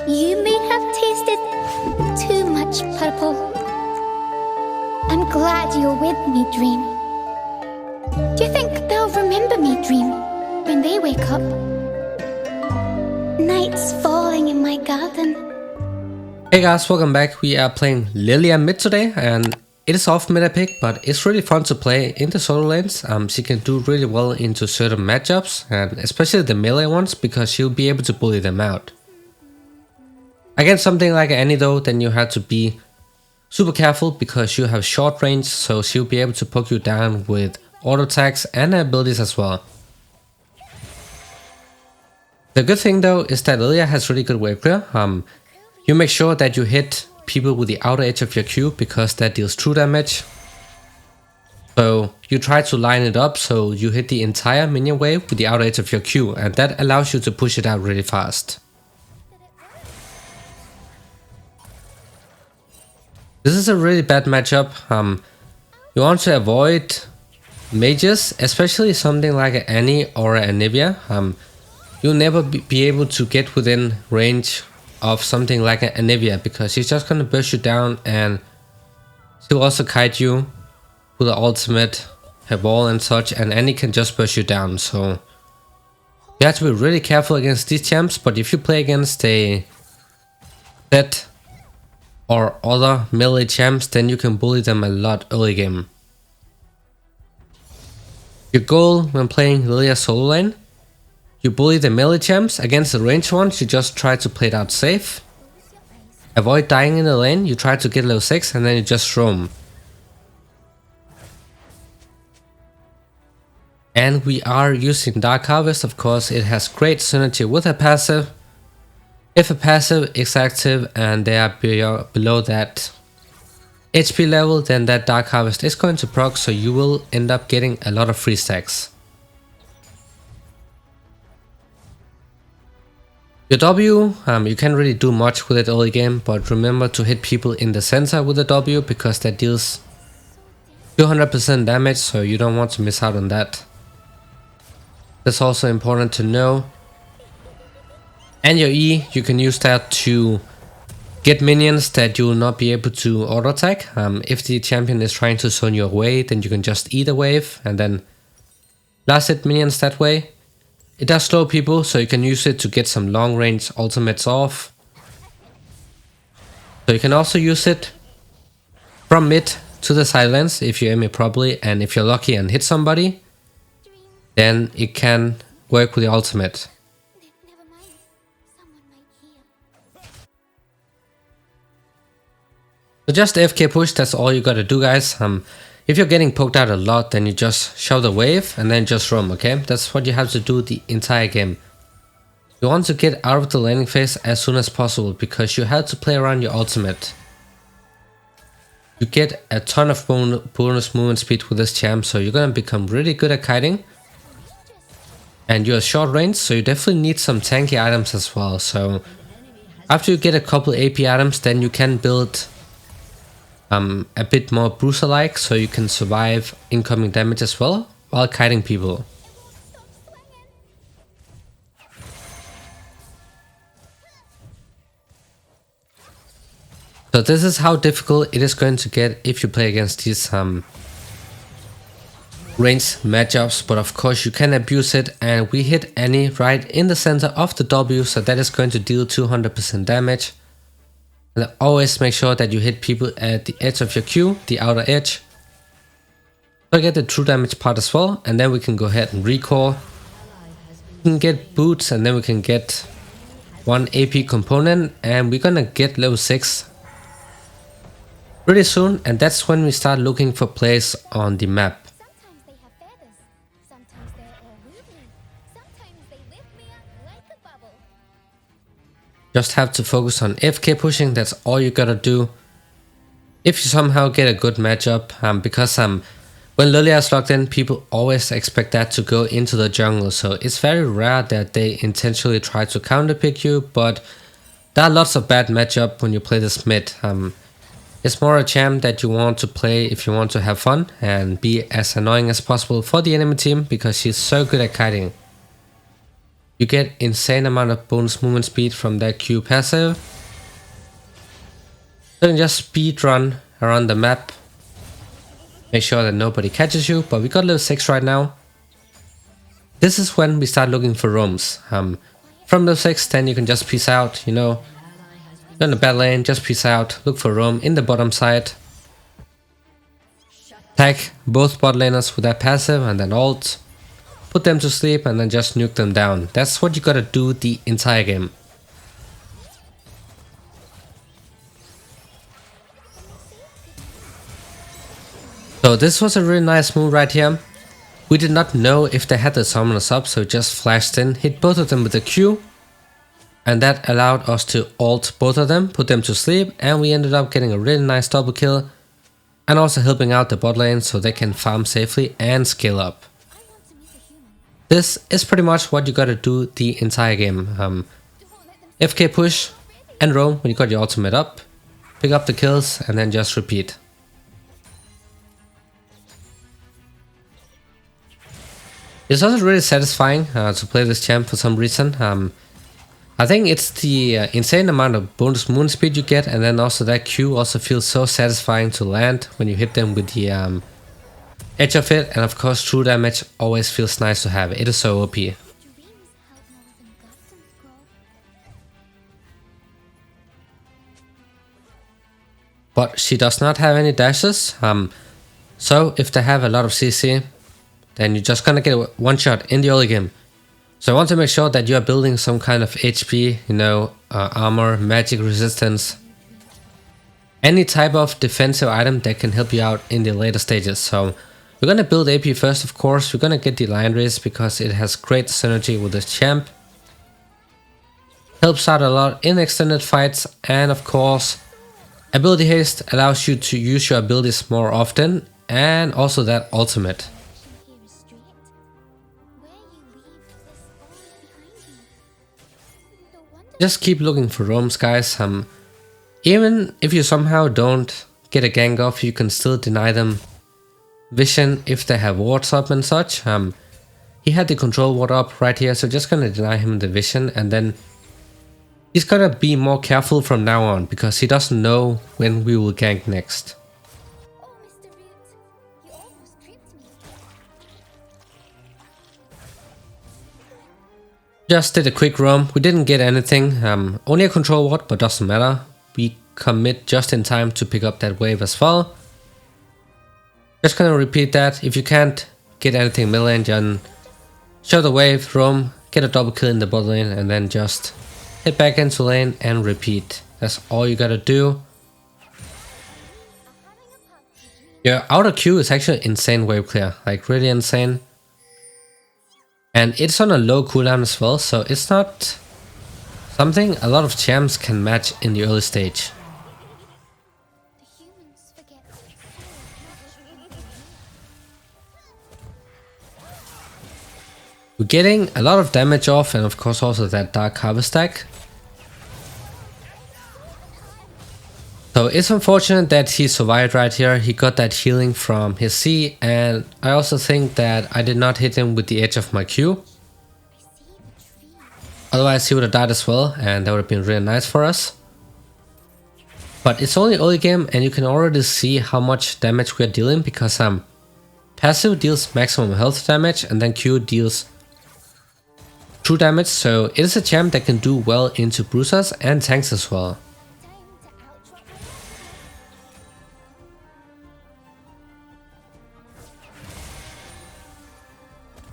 You may have tasted too much purple. I'm glad you're with me, Dream. Do you think they'll remember me, Dream, when they wake up? Night's falling in my garden. Hey guys, welcome back. We are playing Lillia mid today, and it is off meta pick, but it's really fun to play in the solo lanes. She can do really well into certain matchups, and especially the melee ones, because she'll be able to bully them out. Against something like Annie though, then you have to be super careful because you have short range, so she'll be able to poke you down with auto attacks and abilities as well. The good thing though is that Lillia has really good wave clear. You make sure that you hit people with the outer edge of your Q because that deals true damage. So you try to line it up so you hit the entire minion wave with the outer edge of your Q, and that allows you to push it out really fast. This is a really bad matchup. You want to avoid mages, especially something like an Annie or an Anivia. You'll never be able to get within range of something like an Anivia because she's just gonna burst you down, and she'll also kite you with the ultimate, her wall and such, and Annie can just burst you down. So you have to be really careful against these champs, but if you play against a set or other melee champs, then you can bully them a lot early game. Your goal when playing Lillia solo lane: you bully the melee champs. Against the ranged ones, you just try to play it out safe. Avoid dying in the lane, you try to get level 6 and then you just roam. And we are using Dark Harvest, of course. It has great synergy with a passive. If a passive is active and they are below that HP level, then that Dark Harvest is going to proc, so you will end up getting a lot of free stacks. Your W, you can't really do much with it early game, but remember to hit people in the center with the W because that deals 200% damage, so you don't want to miss out on that. That's also important to know. And your E, you can use that to get minions that you will not be able to auto attack. If the champion is trying to zone you away, then you can just eat a wave and then last hit minions that way. It does slow people, so you can use it to get some long range ultimates off. So you can also use it from mid to the silence if you aim it properly, and if you're lucky and hit somebody, then it can work with the ultimate. Never mind. Someone might hear. So just FK push, that's all you gotta do, guys. If you're getting poked out a lot, then you just shove the wave and then just roam, okay? That's what you have to do the entire game. You want to get out of the laning phase as soon as possible because you have to play around your ultimate. You get a ton of bonus movement speed with this champ, so you're gonna become really good at kiting. And you're short range, so you definitely need some tanky items as well. So after you get a couple AP items, then you can build a bit more bruiser-like, so you can survive incoming damage as well while kiting people. So this is how difficult it is going to get if you play against these ranged matchups, but of course you can abuse it, and we hit Annie right in the center of the W, so that is going to deal 200% damage. And always make sure that you hit people at the edge of your Q, the outer edge. So get the true damage part as well, and then we can go ahead and recall. We can get boots, and then we can get one AP component, and we're gonna get level 6 pretty soon, and that's when we start looking for plays on the map. Sometimes they have feathers. Sometimes they're all wiggly. Sometimes they lift me up like a bubble. Just have to focus on FK pushing, that's all you gotta do. If you somehow get a good matchup, because when Lillia is locked in, people always expect that to go into the jungle, so it's very rare that they intentionally try to counter pick you, but there are lots of bad matchup when you play this mid. It's more a champ that you want to play if you want to have fun and be as annoying as possible for the enemy team because she's so good at kiting. You get insane amount of bonus movement speed from that Q passive. You can just speed run around the map. Make sure that nobody catches you, but we got level 6 right now. This is when we start looking for roams. From level 6, then you can just peace out, you know. You're in the bad lane, just peace out, look for roam in the bottom side. Tag both bot laners with that passive and then ult. Put them to sleep and then just nuke them down. That's what you gotta do the entire game. So this was a really nice move right here. We did not know if they had the summoners up, so just flashed in, hit both of them with a Q. And that allowed us to ult both of them, put them to sleep, and we ended up getting a really nice double kill. And also helping out the bot lane so they can farm safely and scale up. This is pretty much what you gotta do the entire game. FK push and roam when you got your ultimate up. Pick up the kills and then just repeat. It's also really satisfying to play this champ for some reason. I think it's the insane amount of bonus movement speed you get, and then also that Q also feels so satisfying to land when you hit them with the edge of it, and of course true damage always feels nice to have. It is so OP. But she does not have any dashes, so if they have a lot of CC, then you're just gonna get a one shot in the early game. So I want to make sure that you are building some kind of HP, you know, armor, magic resistance, any type of defensive item that can help you out in the later stages. So we're gonna build AP first, of course. We're gonna get the Lion Race because it has great synergy with this champ. Helps out a lot in extended fights, and of course, ability haste allows you to use your abilities more often, and also that ultimate. Just keep looking for roams, guys. Even if you somehow don't get a gank off, you can still deny them vision if they have wards up and such. He had the control ward up right here, so just gonna deny him the vision, and then he's gonna be more careful from now on because he doesn't know when we will gank next. Just did a quick roam. We didn't get anything, only a control ward, but doesn't matter. We commit just in time to pick up that wave as well. Just gonna repeat that. If you can't get anything mid lane, then show the wave, roam, get a double kill in the bot lane, and then just hit back into lane and repeat. That's all you gotta do. Your outer Q is actually insane wave clear, like really insane. And it's on a low cooldown as well, so it's not something a lot of champs can match in the early stage. We're getting a lot of damage off, and of course also that Dark Harvest stack. So it's unfortunate that he survived right here. He got that healing from his C, and I also think that I did not hit him with the edge of my Q. Otherwise he would have died as well, and that would have been really nice for us. But it's only early game, and you can already see how much damage we are dealing, because passive deals maximum health damage, and then Q deals true damage. So it is a champ that can do well into bruisers and tanks as well.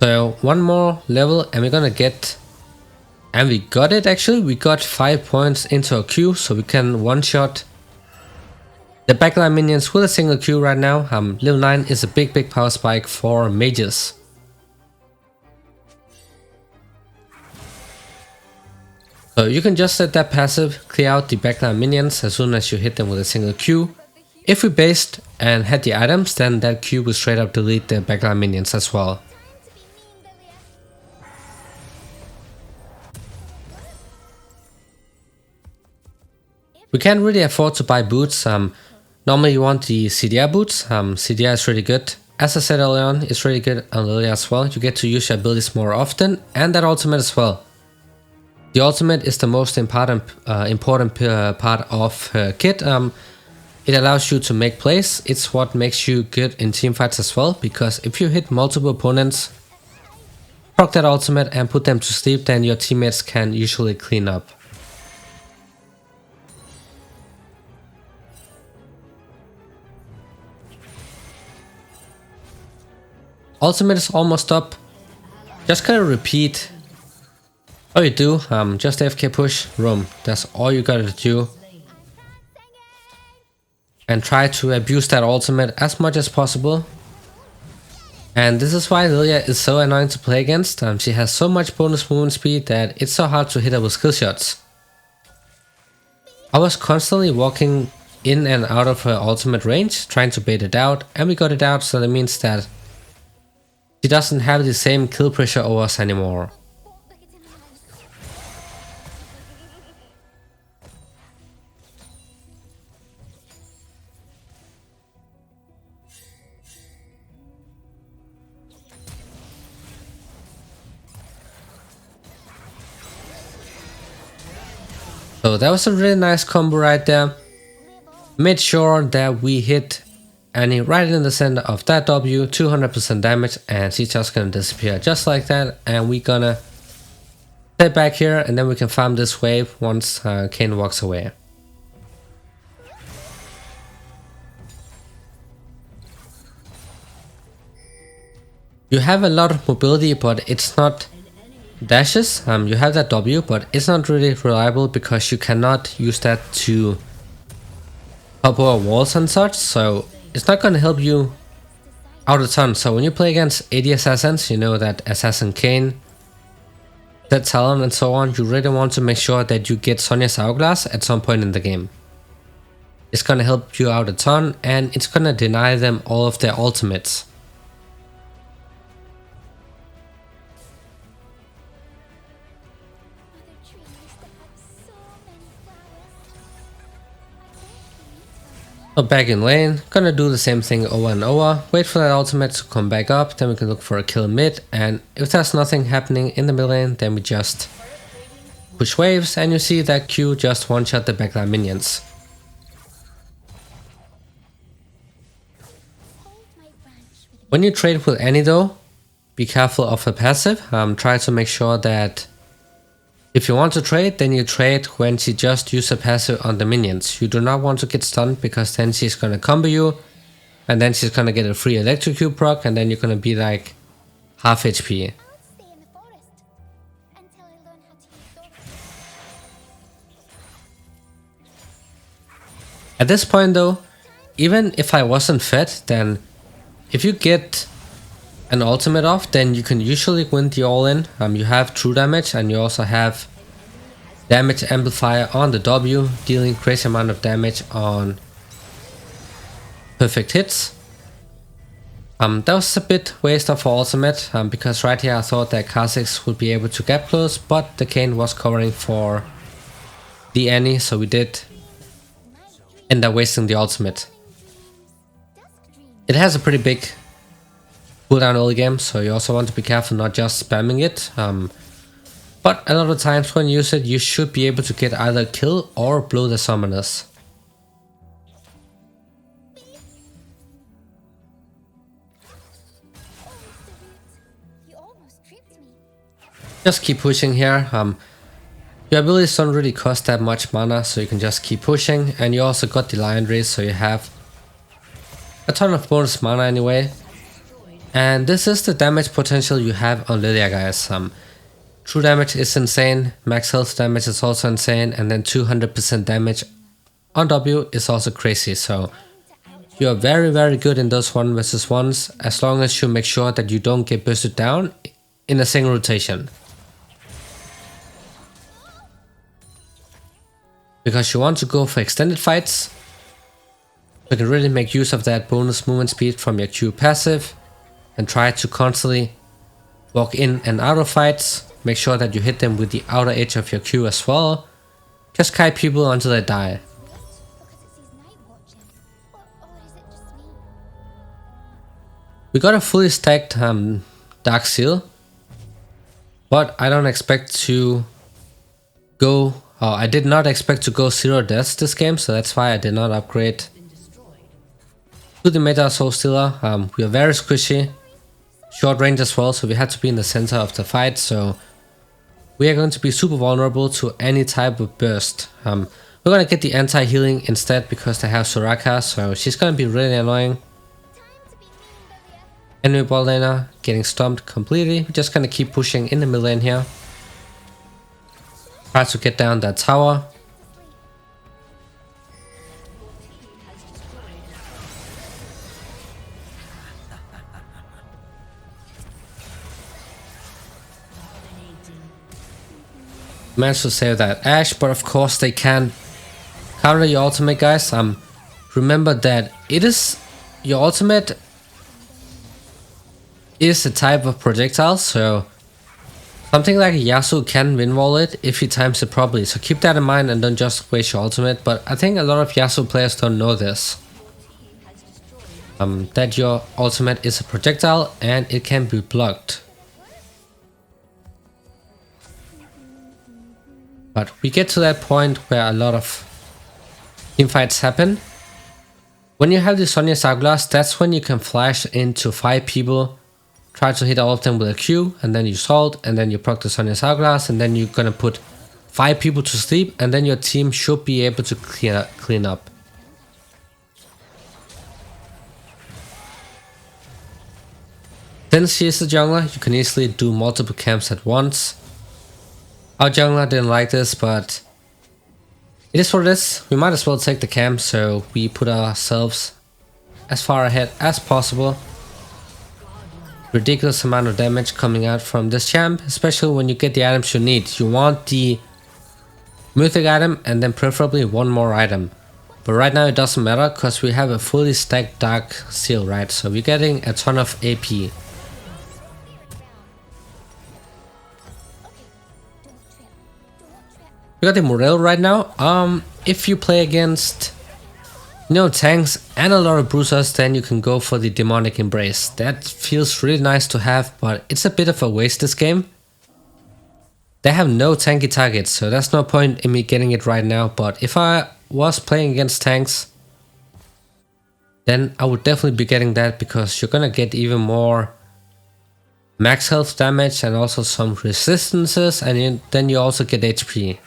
So one more level and we're gonna get, and we got it actually, we got 5 points into a Q, so we can one shot the backline minions with a single Q right now. Level 9 is a big power spike for mages. So you can just let that passive clear out the backline minions as soon as you hit them with a single Q. If we based and had the items, then that Q will straight up delete the backline minions as well. We can't really afford to buy boots. Normally you want the CDR boots. CDR is really good. As I said earlier on, it's really good on Lillia as well. You get to use your abilities more often, and that ultimate as well. The ultimate is the most important part of her kit. It allows you to make plays. It's what makes you good in teamfights as well, because if you hit multiple opponents, proc that ultimate and put them to sleep, then your teammates can usually clean up. Ultimate is almost up. Just gotta repeat. All you do, just AFK push, roam. That's all you gotta do. And try to abuse that ultimate as much as possible. And this is why Lillia is so annoying to play against. She has so much bonus movement speed that it's so hard to hit her with skill shots. I was constantly walking in and out of her ultimate range, trying to bait it out, and we got it out, so that means that she doesn't have the same kill pressure over us anymore. So that was a really nice combo right there. Made sure that we hit Annie right in the center of that W, 200% damage, and she's just gonna disappear just like that. And we're gonna step back here, and then we can farm this wave once Kayn walks away. You have a lot of mobility, but it's not dashes. You have that W, but it's not really reliable because you cannot use that to hop over walls and such, so it's not going to help you out a ton. So when you play against AD assassins, you know that Assassin Kayn, that Talon and so on, you really want to make sure that you get Sonya's Hourglass at some point in the game. It's going to help you out a ton, and it's going to deny them all of their ultimates. So back in lane, gonna do the same thing over and over, wait for that ultimate to come back up, then we can look for a kill mid, and if there's nothing happening in the mid lane, then we just push waves, and you see that Q just one-shot the backline minions. When you trade with Annie though, be careful of her passive. Try to make sure that if you want to trade, then you trade when she just uses a passive on the minions. You do not want to get stunned, because then she's gonna combo you, and then she's gonna get a free electrocute proc, and then you're gonna be like half HP. At this point though, even if I wasn't fed, then if you get an ultimate off, then you can usually win the all-in. You have true damage, and you also have damage amplifier on the W, dealing crazy amount of damage on perfect hits. That was a bit waste of ultimate, because right here I thought that Kha'Zix would be able to gap close, but the Kayn was covering for the Annie, so we did end up wasting the ultimate. It has a pretty big cooldown early game, so you also want to be careful not just spamming it. But a lot of times when you use it, you should be able to get either kill or blow the summoners. Just keep pushing here. Your abilities don't really cost that much mana, so you can just keep pushing. And you also got the Lion Race, so you have a ton of bonus mana anyway. And this is the damage potential you have on Lillia, guys. True damage is insane, max health damage is also insane, and then 200% damage on W is also crazy. So you are very, very good in those 1 versus 1s, as long as you make sure that you don't get bursted down in a single rotation. Because you want to go for extended fights, you can really make use of that bonus movement speed from your Q passive, and try to constantly walk in and out of fights. Make sure that you hit them with the outer edge of your Q as well. Just kite people until they die. We got a fully stacked Dark Seal, but I don't expect to go. I did not expect to go 0 deaths this game, so that's why I did not upgrade to the Meta Soul Stealer. We are very squishy, short range as well, so we had to be in the center of the fight. So we are going to be super vulnerable to any type of burst. We're gonna get the anti-healing instead because they have Soraka, so she's gonna be really annoying. Enemy bot laner getting stumped completely. We're just gonna keep pushing in the mid lane here. Try to get down that tower. Managed to save that Ashe, but of course they can counter your ultimate, guys. Remember that it is your ultimate is a type of projectile, so something like a Yasuo can win-wall it if he times it properly. So keep that in mind and don't just waste your ultimate. But I think a lot of Yasuo players don't know this. That your ultimate is a projectile and it can be blocked. But we get to that point where a lot of teamfights happen. When you have the Sonya Hourglass, that's when you can flash into 5 people, try to hit all of them with a Q, and then you salt, and then you proc the Sonya Hourglass, and then you're gonna put 5 people to sleep, and then your team should be able to clean up. Since she is the jungler, you can easily do multiple camps at once. Our jungler didn't like this, but it is what it is. We might as well take the camp, so we put ourselves as far ahead as possible. Ridiculous amount of damage coming out from this champ, especially when you get the items you need. You want the mythic item and then preferably one more item. But right now it doesn't matter because we have a fully stacked Dark Seal, right? So we're getting a ton of AP. We got the Morel right now. If you play against tanks and a lot of bruisers, then you can go for the Demonic Embrace. That feels really nice to have, but it's a bit of a waste this game. They have no tanky targets, so there's no point in me getting it right now. But if I was playing against tanks, then I would definitely be getting that because you're gonna get even more max health damage and also some resistances, and then you also get HP.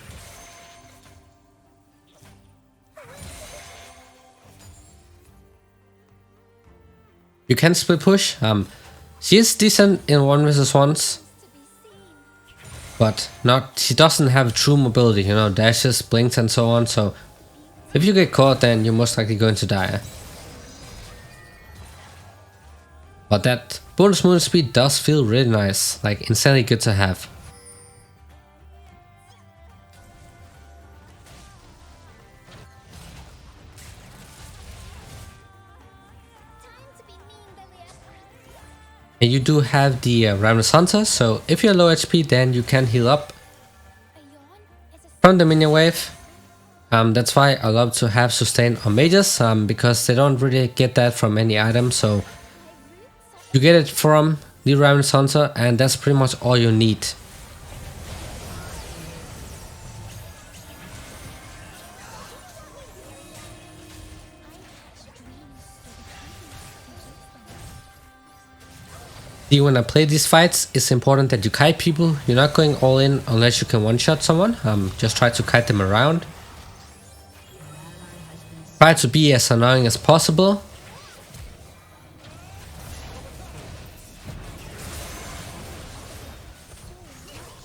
You can split push. She is decent in 1 vs 1s, but she doesn't have true mobility, dashes, blinks and so on. So if you get caught, then you're most likely going to die. But that bonus movement speed does feel really nice, like insanely good to have. And you do have the Ravenous Hunter, so if you're low HP, then you can heal up from the minion wave. That's why I love to have sustain on mages, because they don't really get that from any item. So you get it from the Ravenous Hunter, and that's pretty much all you need. When I play these fights, it's important that you kite people. You're not going all in unless you can one-shot someone. Just try to kite them around. Try to be as annoying as possible.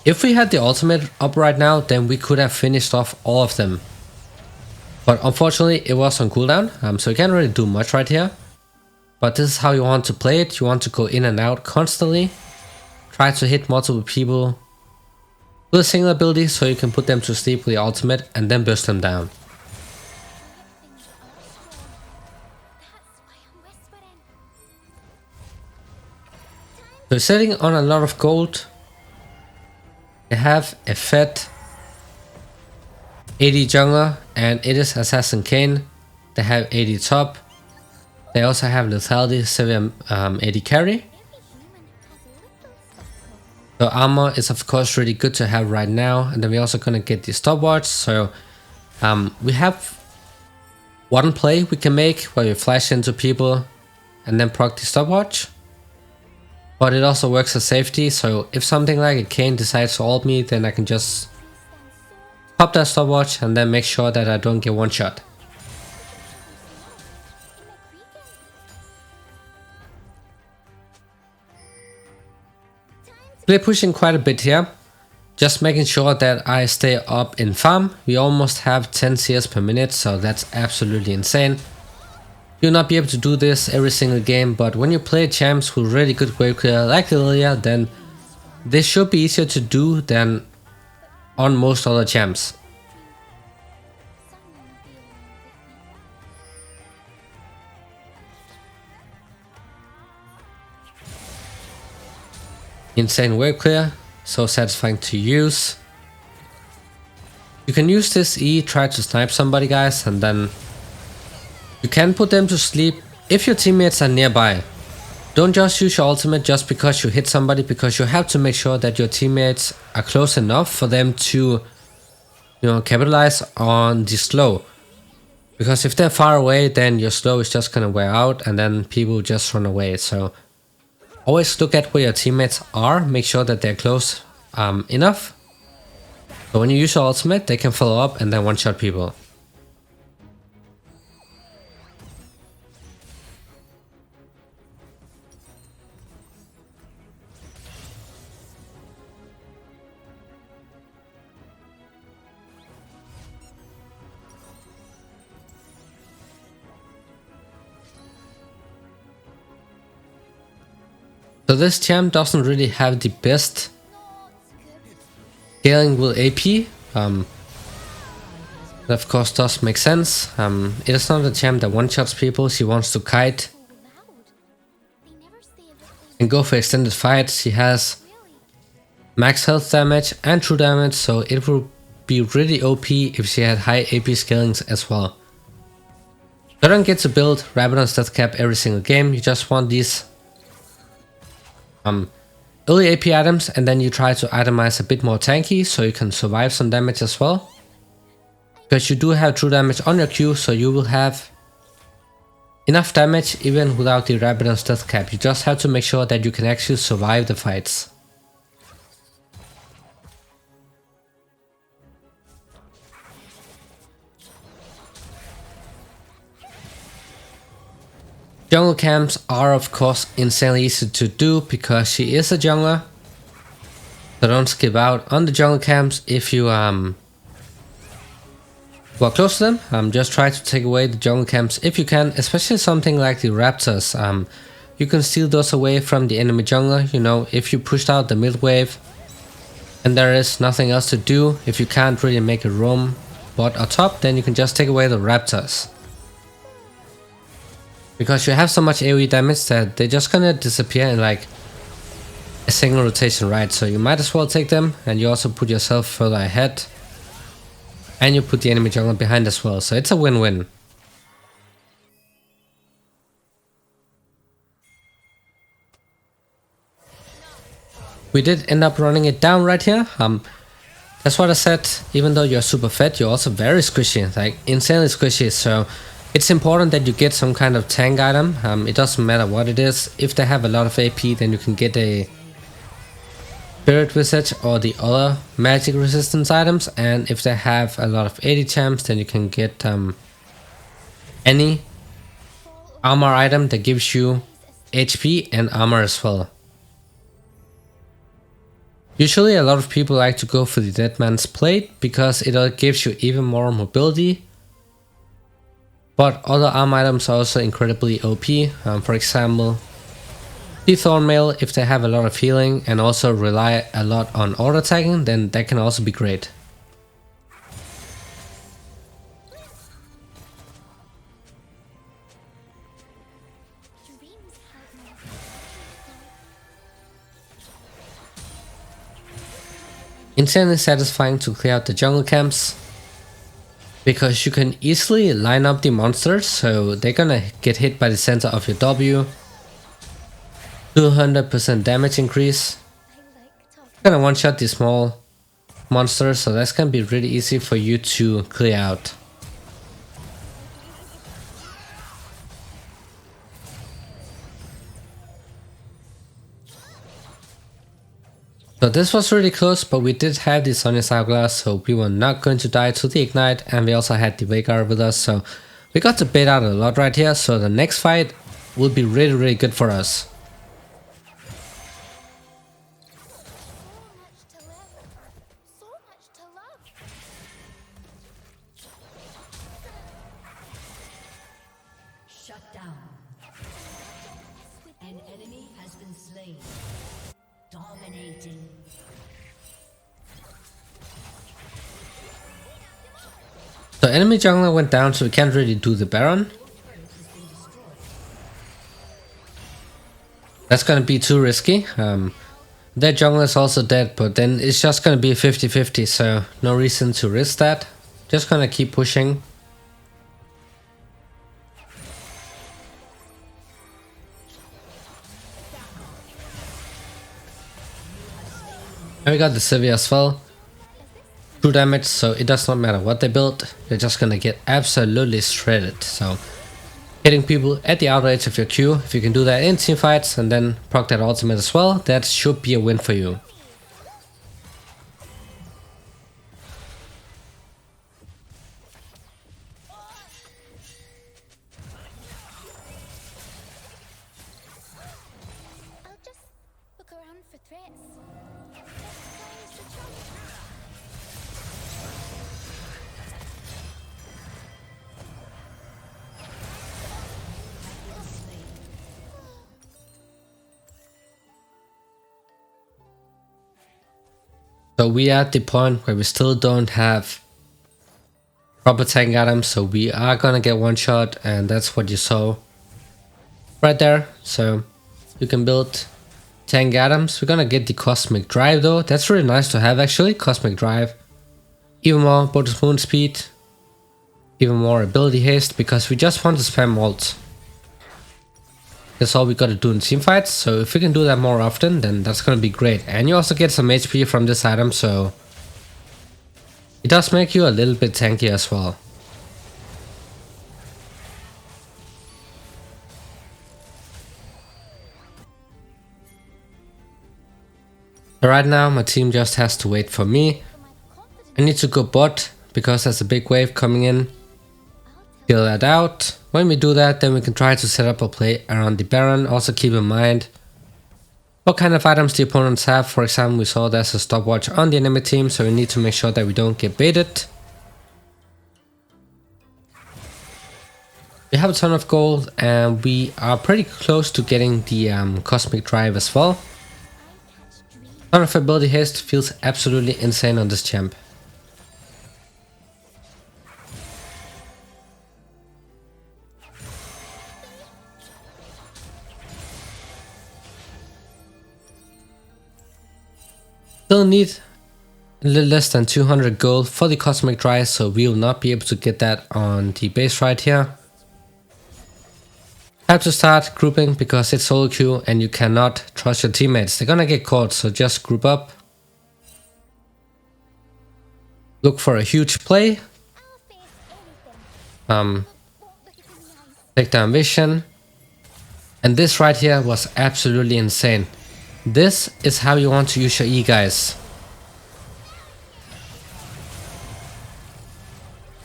If we had the ultimate up right now, then we could have finished off all of them. But unfortunately, it was on cooldown, so you can't really do much right here. But this is how you want to play it. You want to go in and out constantly. Try to hit multiple people with a single ability so you can put them to sleep with the ultimate and then burst them down. So sitting on a lot of gold. They have a fed AD jungler and it is Assassin Kane. They have AD top. They also have lethality, severe AD carry. So armor is of course really good to have right now, and then we're also gonna get the stopwatch. So we have one play we can make where we flash into people and then proc the stopwatch. But it also works as safety, so if something like a Kane decides to ult me, then I can just pop that stopwatch and then make sure that I don't get one shot. We're pushing quite a bit here, just making sure that I stay up in farm. We almost have 10 CS per minute, so that's absolutely insane. You'll not be able to do this every single game, but when you play champs who are really good wave clear like Lillia, then this should be easier to do than on most other champs. Insane wave clear, so satisfying to use. You can use this E, try to snipe somebody guys, and then you can put them to sleep if your teammates are nearby. Don't just use your ultimate just because you hit somebody, because you have to make sure that your teammates are close enough for them to, capitalize on the slow. Because if they're far away, then your slow is just gonna wear out and then people just run away. So always look at where your teammates are, make sure that they're close enough. So when you use your ultimate, they can follow up and then one-shot people. So this champ doesn't really have the best scaling with AP. That of course does make sense. It is not a champ that one-shots people. She wants to kite and go for extended fights. She has max health damage and true damage, so it would be really OP if she had high AP scalings as well. You don't get to build Rabadon stat cap every single game. You just want these early AP items, and then you try to itemize a bit more tanky so you can survive some damage as well. Because you do have true damage on your Q, so you will have enough damage even without the Rabadon stealth cap. You just have to make sure that you can actually survive the fights. Jungle camps are of course insanely easy to do because she is a jungler. So don't skip out on the jungle camps if you are close to them. Just try to take away the jungle camps if you can, especially something like the raptors. You can steal those away from the enemy jungler, if you pushed out the mid wave and there is nothing else to do. If you can't really make a roam bot or top, then you can just take away the raptors. Because you have so much AoE damage that they're just gonna disappear in like a single rotation, right? So you might as well take them, and you also put yourself further ahead. And you put the enemy jungler behind as well, so it's a win-win. We did end up running it down right here. That's what I said, even though you're super fat, you're also very squishy, like insanely squishy, so it's important that you get some kind of tank item. It doesn't matter what it is. If they have a lot of AP, then you can get a Spirit Visage or the other magic resistance items. And if they have a lot of AD champs, then you can get any armor item that gives you HP and armor as well. Usually a lot of people like to go for the Dead Man's Plate because it gives you even more mobility. But other arm items are also incredibly OP. For example, the Thornmail, if they have a lot of healing and also rely a lot on auto attacking, then that can also be great. Insanely satisfying to clear out the jungle camps, because you can easily line up the monsters, so they're gonna get hit by the center of your W. 200% damage increase. Gonna one-shot these small monsters, so that's gonna be really easy for you to clear out. So this was really close, but we did have the Sonic Hourglass, so we were not going to die to the Ignite, and we also had the Yeagerlol with us, so we got to bait out a lot right here, so the next fight will be really good for us. Shut down. An enemy has been slain. Dominating. So enemy jungler went down, so we can't really do the Baron. That's gonna be too risky. Their jungler is also dead, but then it's just gonna be 50-50, so no reason to risk that. Just gonna keep pushing. And we got the Sivir as well. True damage, so it does not matter what they build, they're just gonna get absolutely shredded. So hitting people at the outrage of your Q, if you can do that in team fights and then proc that ultimate as well, that should be a win for you. I'll just look around for threats. So we are at the point where we still don't have proper tank items, so we are gonna get one shot, and that's what you saw right there. So you can build tank items. We're gonna get the Cosmic Drive though. That's really nice to have actually, Cosmic Drive. Even more bonus moon speed, even more ability haste, because we just want to spam ults. That's all we gotta do in team fights, so if we can do that more often, then that's gonna be great. And you also get some HP from this item, so it does make you a little bit tanky as well. So right now my team just has to wait for me. I need to go bot, because there's a big wave coming in. Kill that out. When we do that, then we can try to set up a play around the Baron. Also keep in mind what kind of items the opponents have. For example, we saw there's a stopwatch on the enemy team, so we need to make sure that we don't get baited. We have a ton of gold, and we are pretty close to getting the Cosmic Drive as well. Ton of ability haste feels absolutely insane on this champ. Still need a little less than 200 gold for the Cosmic Drive, so we will not be able to get that on the base right here. Have to start grouping because it's solo queue and you cannot trust your teammates. They're gonna get caught, so just group up. Look for a huge play. Take down vision. And this right here was absolutely insane. This is how you want to use your E, guys.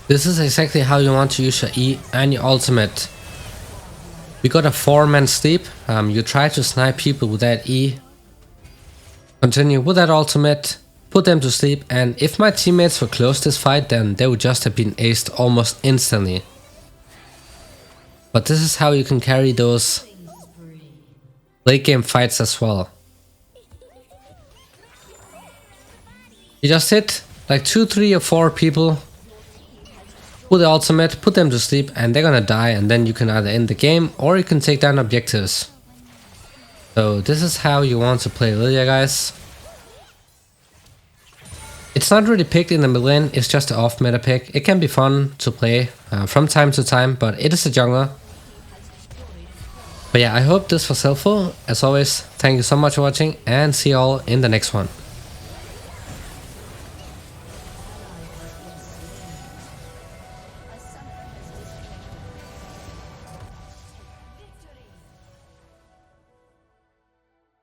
This is exactly how you want to use your E and your ultimate. We got a 4-man sleep. You try to snipe people with that E. Continue with that ultimate. Put them to sleep. And if my teammates were close this fight, then they would just have been aced almost instantly. But this is how you can carry those late game fights as well. You just hit like 2, 3 or 4 people with the ultimate, put them to sleep, and they're gonna die, and then you can either end the game or you can take down objectives. So this is how you want to play Lillia, guys. It's not really picked in the mid lane, it's just an off meta pick. It can be fun to play from time to time, but it is a jungler. But yeah, I hope this was helpful. As always, thank you so much for watching, and see you all in the next one.